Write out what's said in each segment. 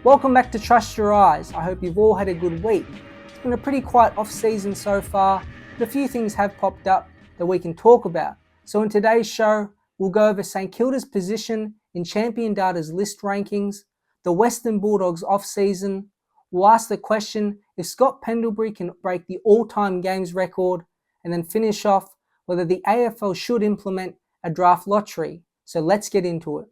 Welcome back to Trust Your Eyes. I hope you've all had a good week. It's been a pretty quiet off-season so far, but a few things have popped up that we can talk about. So in today's show, we'll go over St Kilda's position in Champion Data's list rankings, the Western Bulldogs off-season. We'll ask the question if Scott Pendlebury can break the all-time games record, and then finish off whether the AFL should implement a draft lottery. So let's get into it.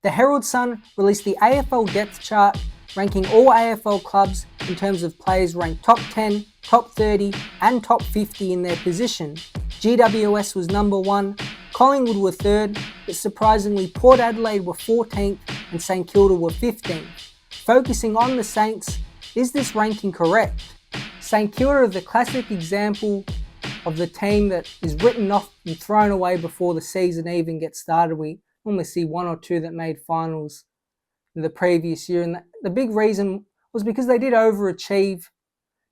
The Herald Sun released the AFL depth chart, ranking all AFL clubs in terms of players ranked top 10, top 30 and top 50 in their position. GWS was number 1, Collingwood were 3rd, but surprisingly Port Adelaide were 14th and St Kilda were 15th. Focusing on the Saints, is this ranking correct? St Kilda are the classic example of the team that is written off and thrown away before the season even gets started. We normally see one or two that made finals in the previous year, and the big reason was because they did overachieve.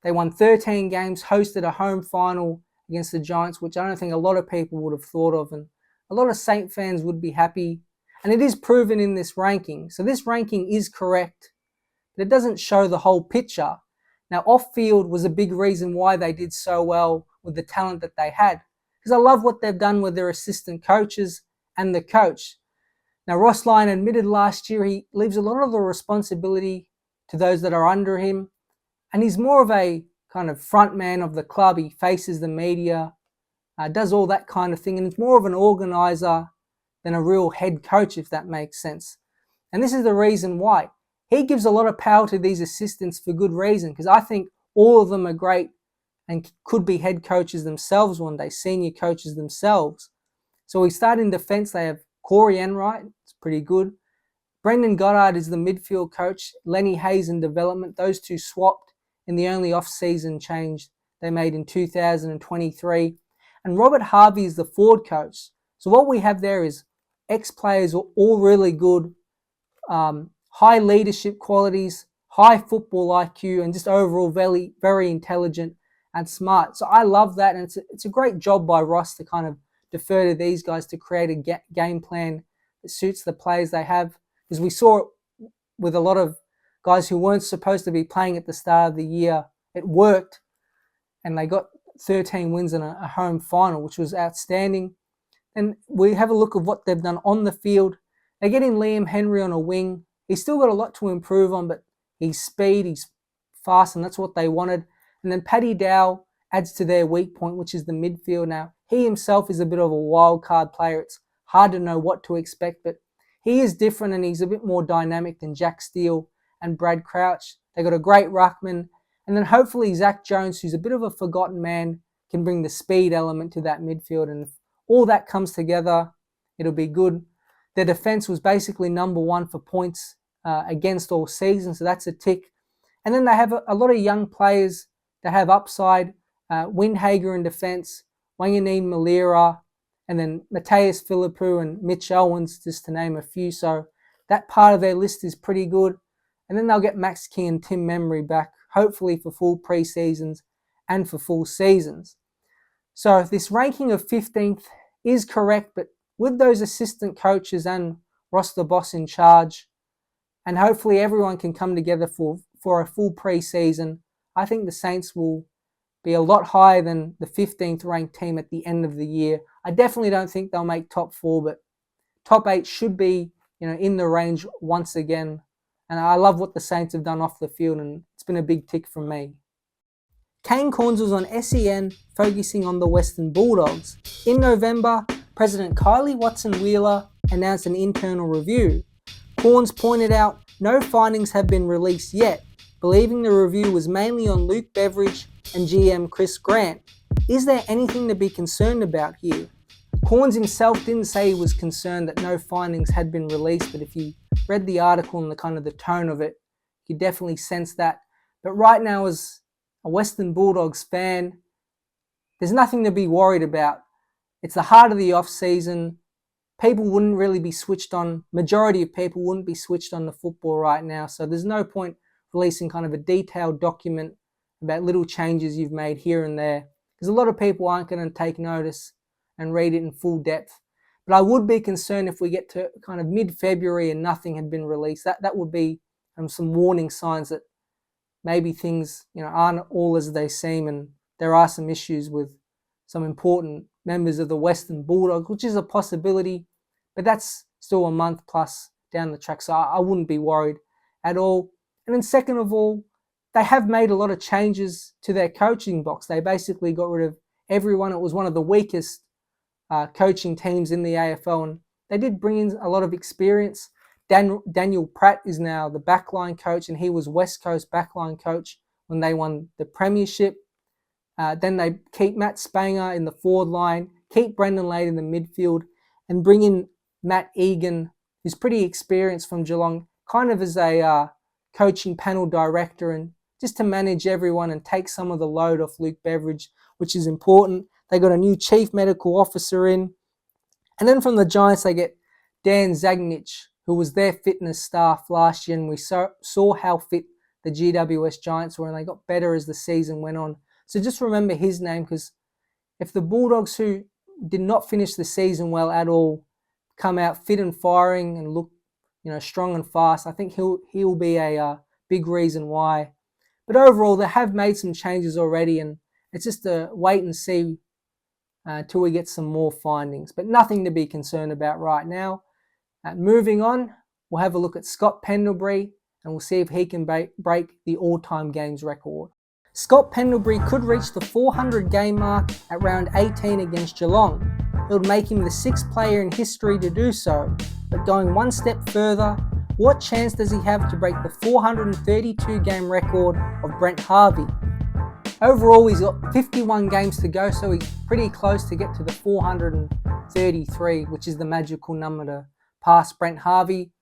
They won 13 games, hosted a home final against the Giants, which I don't think a lot of people would have thought of, and a lot of Saint fans would be happy, and it is proven in this ranking. So this ranking is correct, but it doesn't show the whole picture. Now, off-field was a big reason why they did so well with the talent that they had, because I love what they've done with their assistant coaches and the coach. Now, Ross Lyon admitted last year he leaves a lot of the responsibility to those that are under him, and he's more of a kind of front man of the club. He faces the media, does all that kind of thing, and he's more of an organizer than a real head coach, if that makes sense. And this is the reason why. He gives a lot of power to these assistants for good reason, because I think all of them are great and could be head coaches themselves one day, senior coaches themselves. So we start in defence. They have Corey Enright, it's pretty good. Brendan Goddard is the midfield coach. Lenny Hayes in development. Those two swapped in the only off-season change they made in 2023. And Robert Harvey is the forward coach. So what we have there is ex-players are all really good, high leadership qualities, high football IQ, and just overall very, very intelligent and smart. So I love that, and it's a great job by Ross to kind of defer to these guys to create a game plan that suits the players they have. Because we saw it with a lot of guys who weren't supposed to be playing at the start of the year. It worked, and they got 13 wins in a home final, which was outstanding. And we have a look at what they've done on the field. They get in Liam Henry on a wing. He's still got a lot to improve on, but he's speed, he's fast, and that's what they wanted. And then Paddy Dow adds to their weak point, which is the midfield. Now, he himself is a bit of a wild card player. It's hard to know what to expect, but he is different and he's a bit more dynamic than Jack Steele and Brad Crouch. They got a great ruckman. And then hopefully Zach Jones, who's a bit of a forgotten man, can bring the speed element to that midfield. And if all that comes together, it'll be good. Their defense was basically number 1 for points against all season, so that's a tick. And then they have a lot of young players that have upside. Windhager in defence, Wanganeen Malira, and then Mateus Philippou and Mitch Owens, just to name a few. So that part of their list is pretty good. And then they'll get Max King and Tim Memory back, hopefully for full pre-seasons and for full seasons. So this ranking of 15th is correct, but with those assistant coaches and Ross the Boss in charge, and hopefully everyone can come together for a full pre-season, I think the Saints will be a lot higher than the 15th ranked team at the end of the year. I definitely don't think they'll make top 4, but top 8 should be, in the range once again. And I love what the Saints have done off the field, and it's been a big tick from me. Kane Cornes was on SEN focusing on the Western Bulldogs. In November, President Kylie Watson-Wheeler announced an internal review. Cornes pointed out no findings have been released yet, believing the review was mainly on Luke Beveridge and GM Chris Grant. Is there anything to be concerned about here? Cornes himself didn't say he was concerned that no findings had been released, but if you read the article and the tone of it, you definitely sense that. But right now, as a Western Bulldogs fan, there's nothing to be worried about. It's the heart of the off-season. People wouldn't really be switched on, majority of people wouldn't be switched on the football right now, so there's no point releasing kind of a detailed document about little changes you've made here and there, because a lot of people aren't going to take notice and read it in full depth. But I would be concerned if we get to kind of mid-February and nothing had been released. That would be and some warning signs that maybe things aren't all as they seem, and there are some issues with some important members of the Western Bulldogs, which is a possibility, but that's still a month plus down the track, so I wouldn't be worried at all. And then second of all, they have made a lot of changes to their coaching box. They basically got rid of everyone. It was one of the weakest coaching teams in the AFL, and they did bring in a lot of experience. Daniel Pratt is now the backline coach, and he was West Coast backline coach when they won the premiership. Then they keep Matt Spanger in the forward line, keep Brendan Lade in the midfield, and bring in Matt Egan, who's pretty experienced from Geelong, kind of as a coaching panel director, and just to manage everyone and take some of the load off Luke Beveridge, which is important. They got a new chief medical officer in. And then from the Giants, they get Dan Zagnich, who was their fitness staff last year, and we saw how fit the GWS Giants were, and they got better as the season went on. So just remember his name, because if the Bulldogs, who did not finish the season well at all, come out fit and firing and look strong and fast, I think he'll be a big reason why. But overall, they have made some changes already, and it's just a wait and see until we get some more findings. But nothing to be concerned about right now. Moving on, we'll have a look at Scott Pendlebury, and we'll see if he can break the all-time games record. Scott Pendlebury could reach the 400 game mark at round 18 against Geelong. It would make him the 6th player in history to do so. But going one step further, what chance does he have to break the 432 game record of Brent Harvey? Overall, he's got 51 games to go, so he's pretty close to get to the 433, which is the magical number to pass Brent Harvey.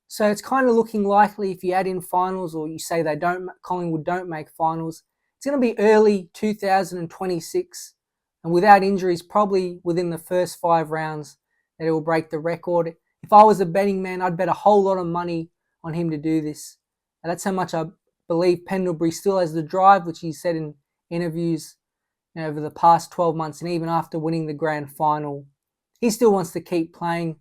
So it's kind of looking likely, if you add in finals, or you say Collingwood don't make finals, it's going to be early 2026, and without injuries, probably within the first 5 rounds, that it will break the record. If I was a betting man, I'd bet a whole lot of money on him to do this. And that's how much I believe Pendlebury still has the drive, which he said in interviews over the past 12 months, and even after winning the grand final, he still wants to keep playing.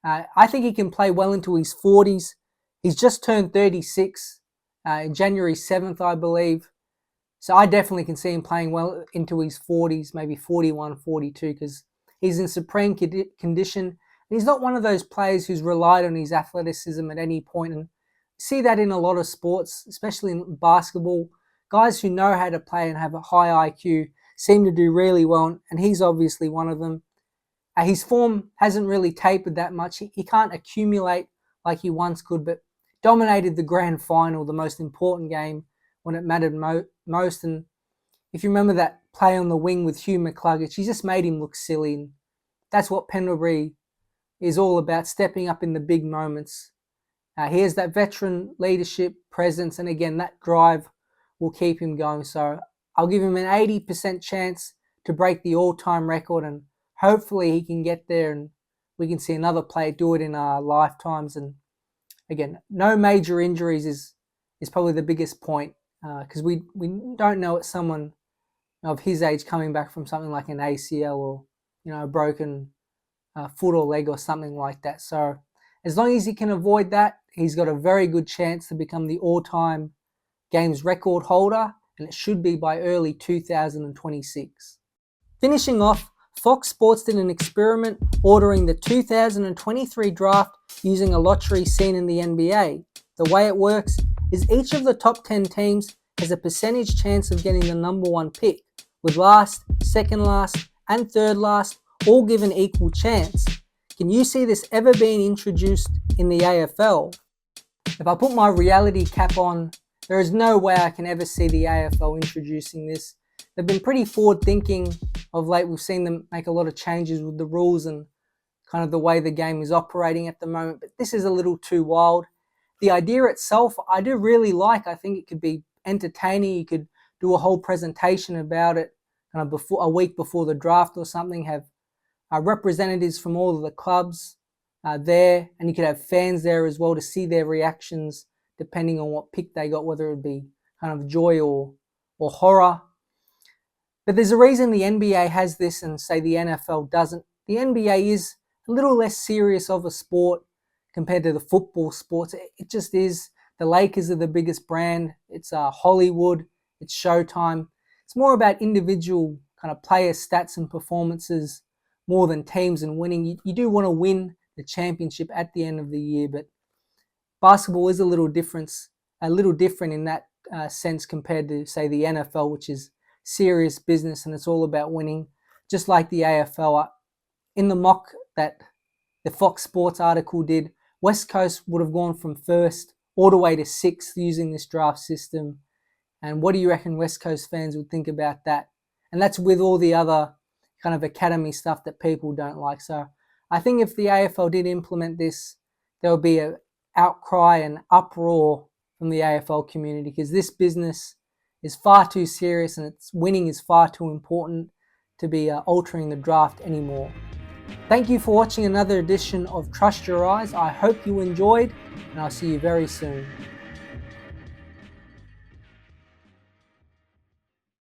I think he can play well into his 40s. He's just turned 36 in January 7th, I believe. So I definitely can see him playing well into his 40s, maybe 41, 42, because he's in supreme condition. And he's not one of those players who's relied on his athleticism at any point. And see that in a lot of sports, especially in basketball. Guys who know how to play and have a high IQ seem to do really well, and he's obviously one of them. His form hasn't really tapered that much. He can't accumulate like he once could, but dominated the grand final, the most important game, when it mattered most. And if you remember that play on the wing with Hugh McCluggage, he just made him look silly. And that's what Pendlebury is all about, stepping up in the big moments. He has that veteran leadership, presence, and again, that drive will keep him going. So I'll give him an 80% chance to break the all-time record, and hopefully he can get there and we can see another player do it in our lifetimes. And again, no major injuries is probably the biggest point, because we don't know it's someone of his age coming back from something like an ACL or a broken foot or leg or something like that. So as long as he can avoid that, he's got a very good chance to become the all-time games record holder, and it should be by early 2026. Finishing off, Fox Sports did an experiment ordering the 2023 draft using a lottery seen in the NBA. The way it works is each of the top 10 teams has a percentage chance of getting the number 1 pick, with last, second last, and third last all given equal chance. Can you see this ever being introduced in the AFL? If I put my reality cap on, there is no way I can ever see the AFL introducing this. They've been pretty forward thinking of late. We've seen them make a lot of changes with the rules and kind of the way the game is operating at the moment, but this is a little too wild. The idea itself, I do really like. I think it could be entertaining. You could do a whole presentation about it kind of a week before the draft or something, have representatives from all of the clubs there, and you could have fans there as well to see their reactions depending on what pick they got, whether it would be kind of joy or horror. But there's a reason the NBA has this and say the NFL doesn't. The NBA is a little less serious of a sport compared to the football sports. It just is. the Lakers are the biggest brand. It's Hollywood. It's Showtime. It's more about individual kind of player stats and performances more than teams and winning. You do want to win the championship at the end of the year, but basketball is a little different in that sense compared to, say, the NFL, which is serious business and it's all about winning. Just like the AFL, in the mock that the Fox Sports article did, West Coast would have gone from first all the way to sixth using this draft system. And what do you reckon West Coast fans would think about that? And that's with all the other kind of academy stuff that people don't like. So I think if the AFL did implement this, there would be an outcry and uproar from the AFL community, because this business is far too serious and its winning is far too important to be altering the draft anymore. Thank you for watching another edition of Trust Your Eyes. I hope you enjoyed, and I'll see you very soon.